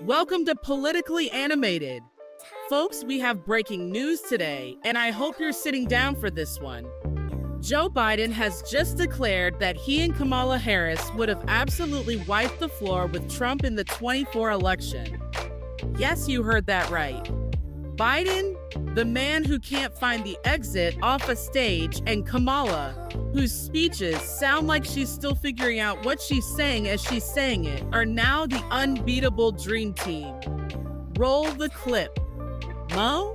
Welcome to Politically Animated. Folks, we have breaking news today, and I hope you're sitting down for this one. Joe Biden has just declared that he and Kamala Harris would have absolutely wiped the floor with Trump in the 2024 election. Yes, you heard that right. Biden, the man who can't find the exit off a stage, and Kamala, whose speeches sound like she's still figuring out what she's saying as she's saying it, are now the unbeatable dream team. Roll the clip. Mo?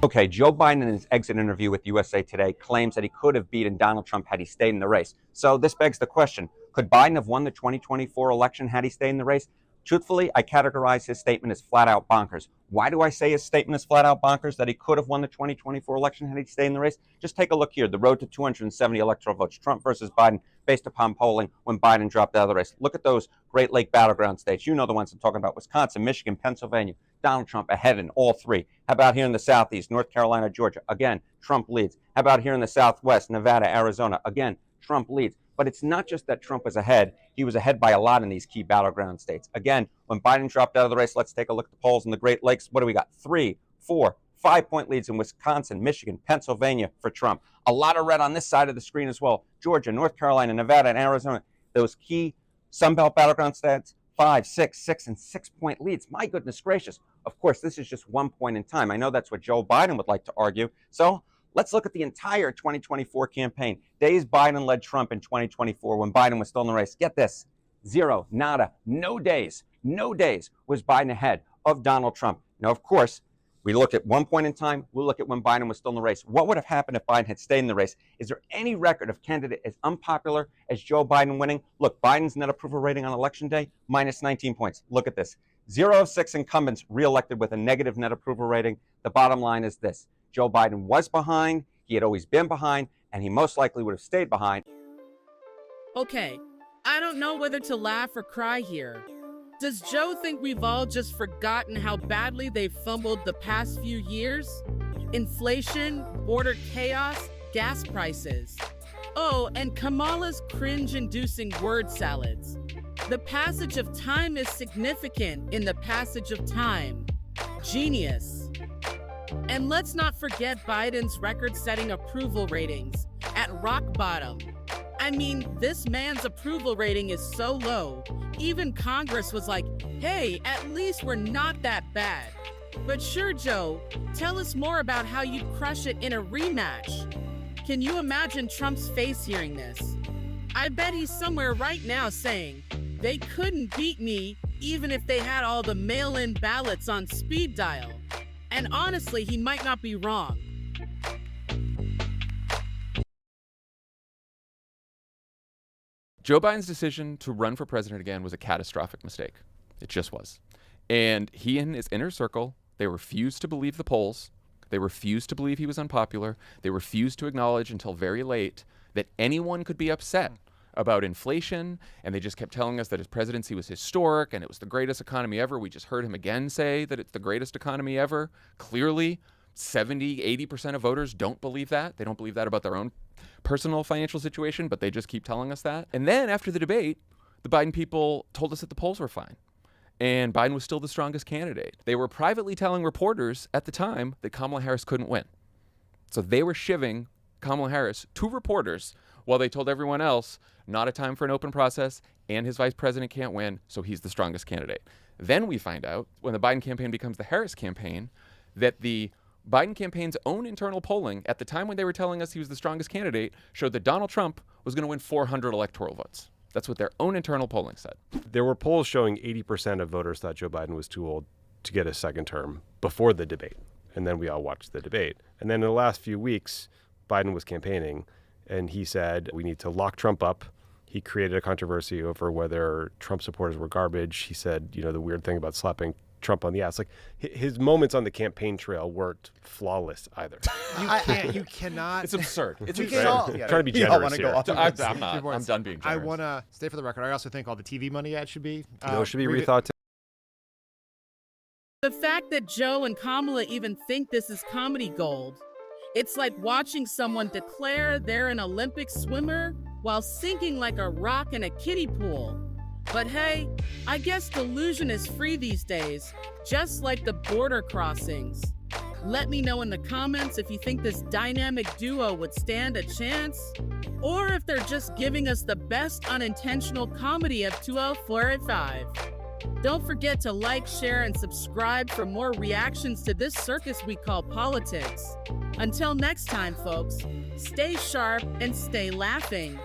Okay, Joe Biden in his exit interview with USA Today claims that he could have beaten Donald Trump had he stayed in the race. So this begs the question, could Biden have won the 2024 election had he stayed in the race? Truthfully, I categorize his statement as flat out bonkers. Why do I say his statement is flat out bonkers, that he could have won the 2024 election had he stayed in the race? Just take a look here, the road to 270 electoral votes, Trump versus Biden, based upon polling when Biden dropped out of the race. Look at those Great Lake battleground states. You know the ones I'm talking about, Wisconsin, Michigan, Pennsylvania. Donald Trump ahead in all three. How about here in the Southeast, North Carolina, Georgia? Again, Trump leads. How about here in the Southwest, Nevada, Arizona? Again, Trump leads. But it's not just that Trump was ahead. He was ahead by a lot in these key battleground states. Again, when Biden dropped out of the race, let's take a look at the polls in the Great Lakes. What do we got? 3, 4, 5-point leads in Wisconsin, Michigan, Pennsylvania for Trump. A lot of red on this side of the screen as well. Georgia, North Carolina, Nevada, and Arizona. Those key Sunbelt battleground states, 5, 6, 6, and 6-point leads. My goodness gracious. Of course, this is just one point in time. I know that's what Joe Biden would like to argue. So let's look at the entire 2024 campaign. Days Biden led Trump in 2024 when Biden was still in the race. Get this, 0, nada, no days was Biden ahead of Donald Trump. Now, of course, we look at one point in time, we'll look at when Biden was still in the race. What would have happened if Biden had stayed in the race? Is there any record of candidate as unpopular as Joe Biden winning? Look, Biden's net approval rating on election day, minus 19 points. Look at this. 0 of 6 incumbents reelected with a negative net approval rating. The bottom line is this. Joe Biden was behind, he had always been behind, and he most likely would have stayed behind. Okay, I don't know whether to laugh or cry here. Does Joe think we've all just forgotten how badly they've fumbled the past few years? Inflation, border chaos, gas prices. Oh, and Kamala's cringe-inducing word salads. The passage of time is significant in the passage of time. Genius. And let's not forget Biden's record-setting approval ratings at rock bottom. I mean, this man's approval rating is so low, even Congress was like, hey, at least we're not that bad. But sure, Joe, tell us more about how you'd crush it in a rematch. Can you imagine Trump's face hearing this? I bet he's somewhere right now saying, they couldn't beat me even if they had all the mail-in ballots on speed dial. And honestly, he might not be wrong. Joe Biden's decision to run for president again was a catastrophic mistake. It just was. And he and his inner circle, they refused to believe the polls. They refused to believe he was unpopular. They refused to acknowledge until very late that anyone could be upset about inflation. And they just kept telling us that his presidency was historic and it was the greatest economy ever. We just heard him again say that it's the greatest economy ever. Clearly, 70, 80% of voters don't believe that. They don't believe that about their own personal financial situation, but they just keep telling us that. And then after the debate, the Biden people told us that the polls were fine. And Biden was still the strongest candidate. They were privately telling reporters at the time that Kamala Harris couldn't win. So they were shivving Kamala Harris to reporters while they told everyone else, not a time for an open process, and his vice president can't win, so he's the strongest candidate. Then we find out, when the Biden campaign becomes the Harris campaign, that the Biden campaign's own internal polling at the time when they were telling us he was the strongest candidate showed that Donald Trump was going to win 400 electoral votes. That's what their own internal polling said. There were polls showing 80% of voters thought Joe Biden was too old to get a second term before the debate. And then we all watched the debate. And then in the last few weeks, Biden was campaigning and he said, we need to lock Trump up. He created a controversy over whether Trump supporters were garbage. He said, the weird thing about slapping Trump on the ass. Like his moments on the campaign trail weren't flawless either. You cannot. It's absurd. It's absurd. absurd. I'm trying to be generous here. I'm not. I'm done being generous. I want to stay for the record. I also think all the TV money ads should be. Should be rethought. The fact that Joe and Kamala even think this is comedy gold. It's like watching someone declare they're an Olympic swimmer while sinking like a rock in a kiddie pool. But hey, I guess delusion is free these days, just like the border crossings. Let me know in the comments if you think this dynamic duo would stand a chance, or if they're just giving us the best unintentional comedy of 2045. Don't forget to like, share, and subscribe for more reactions to this circus we call politics. Until next time, folks, stay sharp and stay laughing.